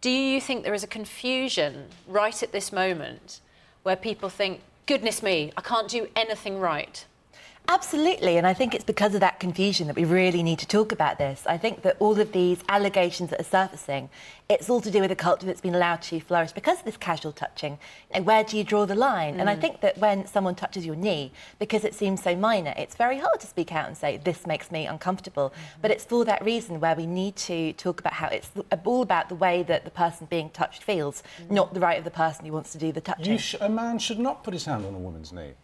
Do you think there is a confusion right at this moment where people think, goodness me, I can't do anything right? Absolutely, and I think it's because of that confusion that we really need to talk about this. I think that all of these allegations that are surfacing, it's all to do with a culture that's been allowed to flourish because of this casual touching. And where do you draw the line? And I think that when someone touches your knee, because it seems so minor, it's very hard to speak out and say, this makes me uncomfortable. But it's for that reason where we need to talk about how it's all about the way that the person being touched feels, not the right of the person who wants to do the touching. A man should not put his hand on a woman's knee.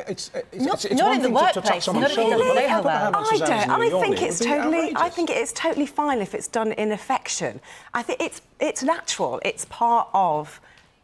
It's not one in the thing workplace, to touch someone's not shoulder, in but the how about having I Susanna's don't. knee on I your think knee? it's It would be totally. I outrageous. think it's totally fine if it's done in affection. I think it's natural. It's part of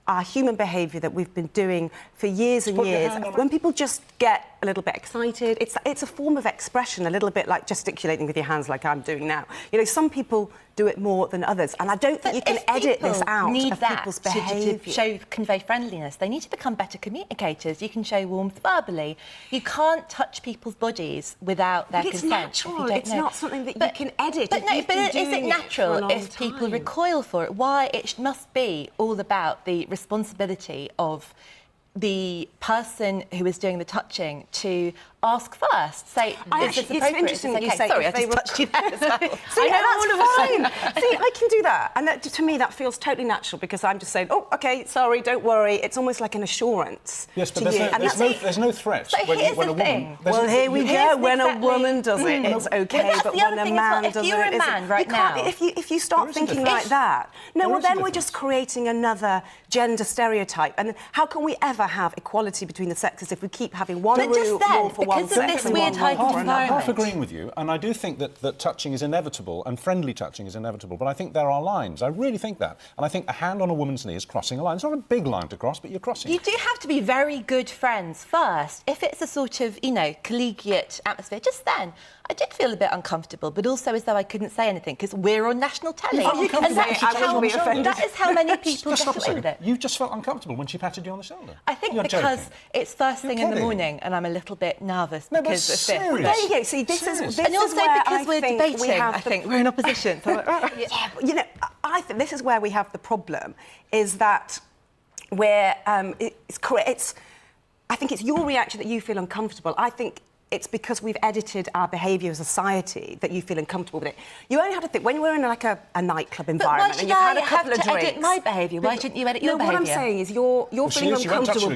our human behaviour that we've been doing for years and years. When people just get a little bit excited, it's a form of expression, a little bit like gesticulating with your hands like I'm doing now. You know, some people do it more than others, and I don't think you can edit this out of people's behaviour. To convey friendliness, they need to become better communicators. You can show warmth verbally. You can't touch people's bodies without their consent. It's natural. It's not something that you can edit. But is it natural if people recoil for it? Why it must be all about the responsibility of the person who is doing the touching to ask first, say, is this appropriate? It's interesting that you say... Sorry, I just touched you there as well. See, that's fine. See, I can do that. And that, to me, that feels totally natural because I'm just saying, oh, OK, sorry, don't worry. It's almost like an assurance. Yes, but there's no threat. So here's the thing. Well, here we go. When a woman does it, it's OK, but when a man does it... If you're a man right now... If you start thinking like that... No, well, then we're just creating another gender stereotype. And how can we ever have equality between the sexes if we keep having one rule for one sex this and weird one rule for another? I'm half agreeing with you, and I do think that touching is inevitable and friendly touching is inevitable, but I think there are lines. I really think that. And I think a hand on a woman's knee is crossing a line. It's not a big line to cross, but you're crossing it. You do have to be very good friends first. If it's a sort of, you know, collegiate atmosphere, just then, I did feel a bit uncomfortable, but also as though I couldn't say anything because we're on national telly. And that is how many people get away with it. You just felt uncomfortable when she patted you on the shoulder. I think because it's first thing in the morning and I'm a little bit nervous because of this. There you go. See, this is and also where because we're debating, I think we're in opposition. So yeah, but, you know, I think this is where we have the problem, is that where I think it's your reaction that you feel uncomfortable. I think it's because we've edited our behaviour as a society that you feel uncomfortable with it. You only have to think, when we're in like a nightclub environment and you've had a couple of drinks... edit my behaviour? Why shouldn't you edit your behaviour? What I'm saying is you're feeling uncomfortable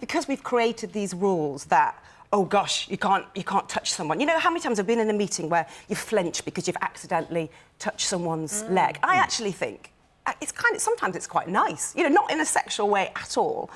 because we've created these rules that, oh gosh, you can't touch someone. You know how many times I've been in a meeting where you flinch because you've accidentally touched someone's leg? I actually think sometimes it's quite nice, you know, not in a sexual way at all.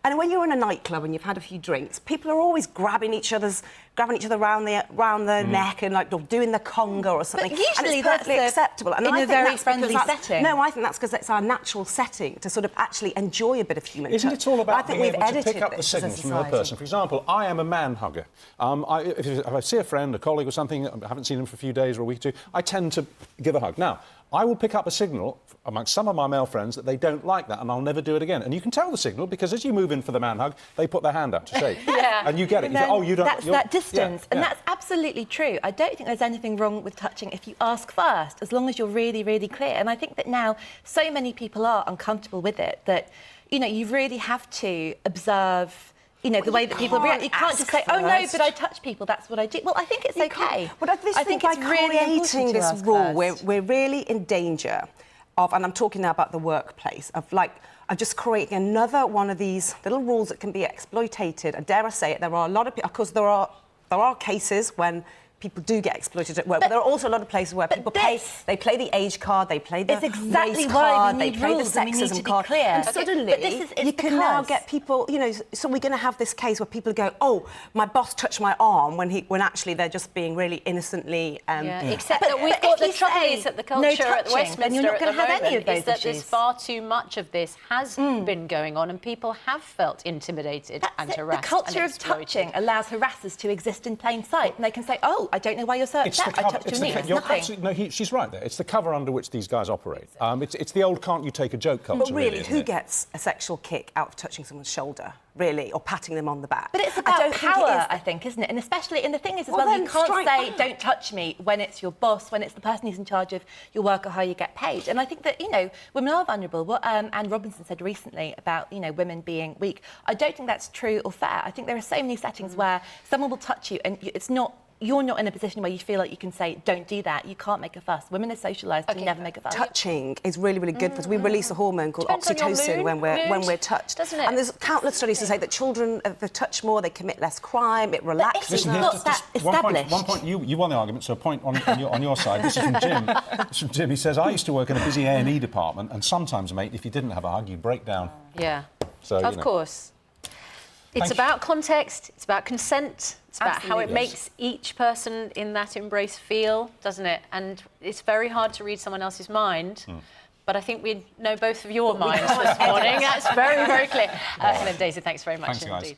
And when you're in a nightclub and you've had a few drinks, people are always grabbing each other around the neck and like doing the conga or something. But usually and it's perfectly acceptable. And in a very friendly setting. No, I think that's because it's our natural setting to sort of actually enjoy a bit of human touch. Isn't it all about being able to pick up the signals from another person? For example, I am a man hugger. If I see a friend, a colleague or something, I haven't seen them for a few days or a week or two, I tend to give a hug. Now, I will pick up a signal amongst some of my male friends that they don't like that, and I'll never do it again. And you can tell the signal because as you move in for the man hug, they put their hand out to shake. And you get it. You say, oh, you don't... That's that distance, and that's absolutely true. I don't think there's anything wrong with touching if you ask first, as long as you're really, really clear. And I think that now so many people are uncomfortable with it that, you know, you really have to observe... You know, the way that people react. You can't just say, oh, no, but I touch people, that's what I do. Well, I think it's OK. But I think by creating this rule, we're really in danger of, and I'm talking now about the workplace, of just creating another one of these little rules that can be exploited. And dare I say it, there are a lot of people, of course, there are cases when people do get exploited at work, but there are also a lot of places where people they play the age card, they play the race card, they play the sexism card, and suddenly you can now get people, you know, so we're going to have this case where people go, oh, my boss touched my arm when actually they're just being really innocently... Except that we've got the trouble is that the culture at the Westminster you're not going to have any of those is that there's far too much of this has been going on and people have felt intimidated and harassed. The culture of touching allows harassers to exist in plain sight, and they can say, oh, I don't know why you're so upset. I touched your knee. It's nothing. No, she's right there. It's the cover under which these guys operate. It's the old can't you take a joke culture. But really, who gets a sexual kick out of touching someone's shoulder? really, or patting them on the back. But it's about power, I think, isn't it? And especially, and the thing is as well, you can't say, don't touch me when it's your boss, when it's the person who's in charge of your work or how you get paid. And I think that, you know, women are vulnerable. What Anne Robinson said recently about, you know, women being weak, I don't think that's true or fair. I think there are so many settings where someone will touch you and you're not in a position where you feel like you can say, don't do that. You can't make a fuss. Women are socialised to never make a fuss. Touching is really, really good for us. We release a hormone called oxytocin when we're touched. Doesn't it? And there's countless studies to say that children, if they touch more, they commit less crime, it relaxes It's them. not that established. One point, you won the argument, so a point on your side. This is from Jim. This is from Jim. He says, I used to work in a busy A&E department, and sometimes, mate, if you didn't have a hug, you'd break down. Yeah, So, of course. It's about context, it's about consent, it's about how it makes each person in that embrace feel, doesn't it? And it's very hard to read someone else's mind, but I think we know both of your minds this morning. That's very, very clear. Helen and Daisy, thanks very much indeed.